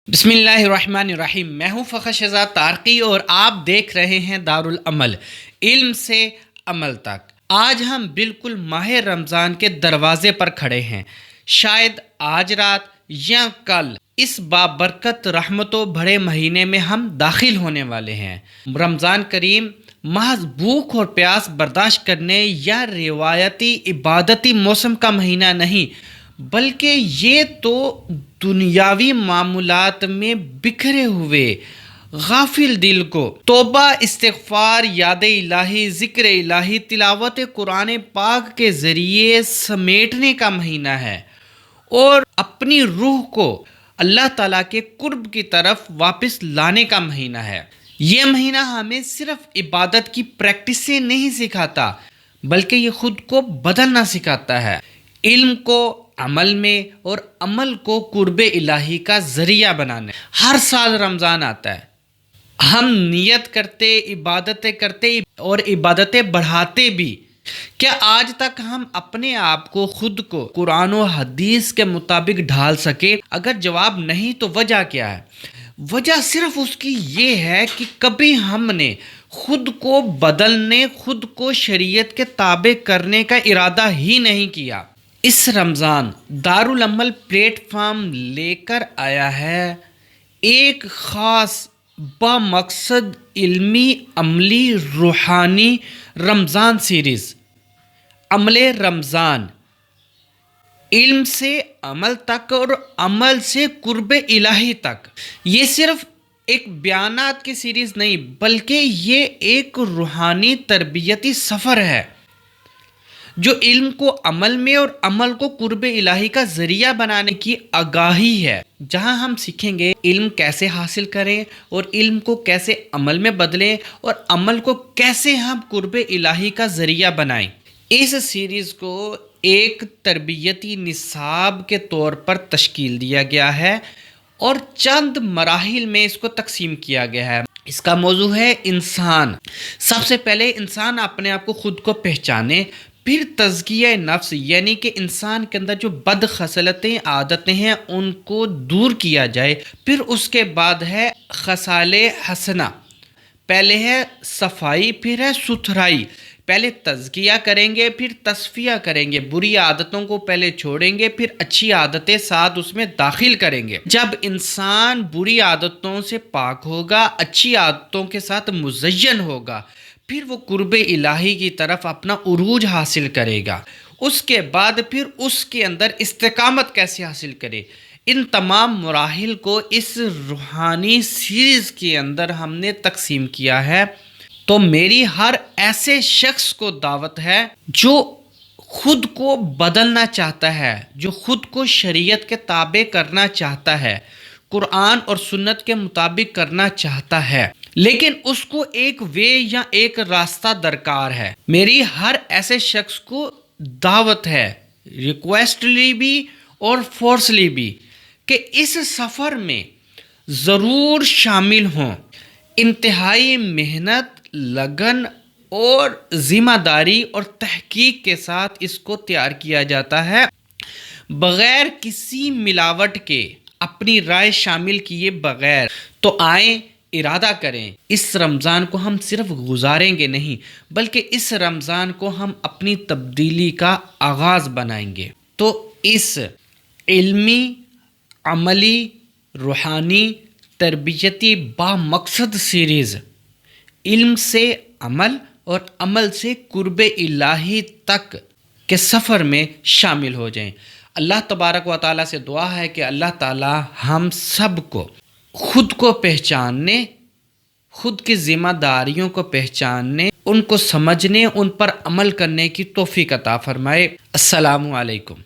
بسم اللہ الرحمن الرحیم۔ میں ہوں فخر شہزاد تارقی اور آپ دیکھ رہے ہیں دارالعمل، علم سے عمل تک۔ آج ہم بالکل ماہ رمضان کے دروازے پر کھڑے ہیں۔ شاید آج رات یا کل اس بابرکت رحمتوں بھرے مہینے میں ہم داخل ہونے والے ہیں۔ رمضان کریم محض بھوک اور پیاس برداشت کرنے یا روایتی عبادتی موسم کا مہینہ نہیں، بلکہ یہ تو دنیاوی معاملات میں بکھرے ہوئے غافل دل کو توبہ، استغفار، یاد الہی، ذکر الہی، تلاوت قرآن پاک کے ذریعے سمیٹنے کا مہینہ ہے اور اپنی روح کو اللہ تعالیٰ کے قرب کی طرف واپس لانے کا مہینہ ہے۔ یہ مہینہ ہمیں صرف عبادت کی پریکٹسیں نہیں سکھاتا، بلکہ یہ خود کو بدلنا سکھاتا ہے، علم کو عمل میں اور عمل کو قرب الہی کا ذریعہ بنانے۔ ہر سال رمضان آتا ہے، ہم نیت کرتے، عبادتیں کرتے اور عبادتیں بڑھاتے بھی۔ کیا آج تک ہم اپنے آپ کو، خود کو قرآن و حدیث کے مطابق ڈھال سکے؟ اگر جواب نہیں تو وجہ کیا ہے؟ وجہ صرف اس کی یہ ہے کہ کبھی ہم نے خود کو بدلنے، خود کو شریعت کے تابع کرنے کا ارادہ ہی نہیں کیا۔ اس رمضان دارالعمل پلیٹ فارم لے کر آیا ہے ایک خاص بامقصد علمی، عملی، روحانی رمضان سیریز، عمل رمضان، علم سے عمل تک اور عمل سے قرب الہی تک۔ یہ صرف ایک بیانات کی سیریز نہیں، بلکہ یہ ایک روحانی تربیتی سفر ہے جو علم کو عمل میں اور عمل کو قرب الہی کا ذریعہ بنانے کی آگاہی ہے، جہاں ہم سیکھیں گے علم کیسے حاصل کریں اور علم کو کیسے عمل میں بدلیں اور عمل کو کیسے ہم قرب الہی کا ذریعہ بنائیں۔ اس سیریز کو ایک تربیتی نصاب کے طور پر تشکیل دیا گیا ہے اور چند مراحل میں اس کو تقسیم کیا گیا ہے۔ اس کا موضوع ہے انسان۔ سب سے پہلے انسان اپنے آپ کو خود کو پہچانے، پھر تزکیہ نفس، یعنی کہ انسان کے اندر جو بد خصلتیں، عادتیں ہیں ان کو دور کیا جائے، پھر اس کے بعد ہے خصال حسنہ، پہلے ہے صفائی، پھر ہے ستھرائی۔ پہلے تزکیہ کریں گے، پھر تصفیہ کریں گے، بری عادتوں کو پہلے چھوڑیں گے، پھر اچھی عادتیں ساتھ اس میں داخل کریں گے۔ جب انسان بری عادتوں سے پاک ہوگا، اچھی عادتوں کے ساتھ مزین ہوگا، پھر وہ قرب الہی کی طرف اپنا عروج حاصل کرے گا۔ اس کے بعد پھر اس کے اندر استقامت کیسے حاصل کرے، ان تمام مراحل کو اس روحانی سیریز کے اندر ہم نے تقسیم کیا ہے۔ تو میری ہر ایسے شخص کو دعوت ہے جو خود کو بدلنا چاہتا ہے، جو خود کو شریعت کے تابع کرنا چاہتا ہے، قرآن اور سنت کے مطابق کرنا چاہتا ہے، لیکن اس کو ایک وے یا ایک راستہ درکار ہے۔ میری ہر ایسے شخص کو دعوت ہے، ریکویسٹلی بھی اور فورسلی بھی، کہ اس سفر میں ضرور شامل ہوں۔ انتہائی محنت، لگن اور ذمہ داری اور تحقیق کے ساتھ اس کو تیار کیا جاتا ہے، بغیر کسی ملاوٹ کے، اپنی رائے شامل کیے بغیر۔ تو آئیں، ارادہ کریں، اس رمضان کو ہم صرف گزاریں گے نہیں، بلکہ اس رمضان کو ہم اپنی تبدیلی کا آغاز بنائیں گے۔ تو اس علمی، عملی، روحانی، تربیتی بامقصد سیریز، علم سے عمل اور عمل سے قرب الہی تک کے سفر میں شامل ہو جائیں۔ اللہ تبارک و تعالیٰ سے دعا ہے کہ اللہ تعالیٰ ہم سب کو خود کو پہچاننے، خود کی ذمہ داریوں کو پہچاننے، ان کو سمجھنے، ان پر عمل کرنے کی توفیق عطا فرمائے۔ السلام علیکم۔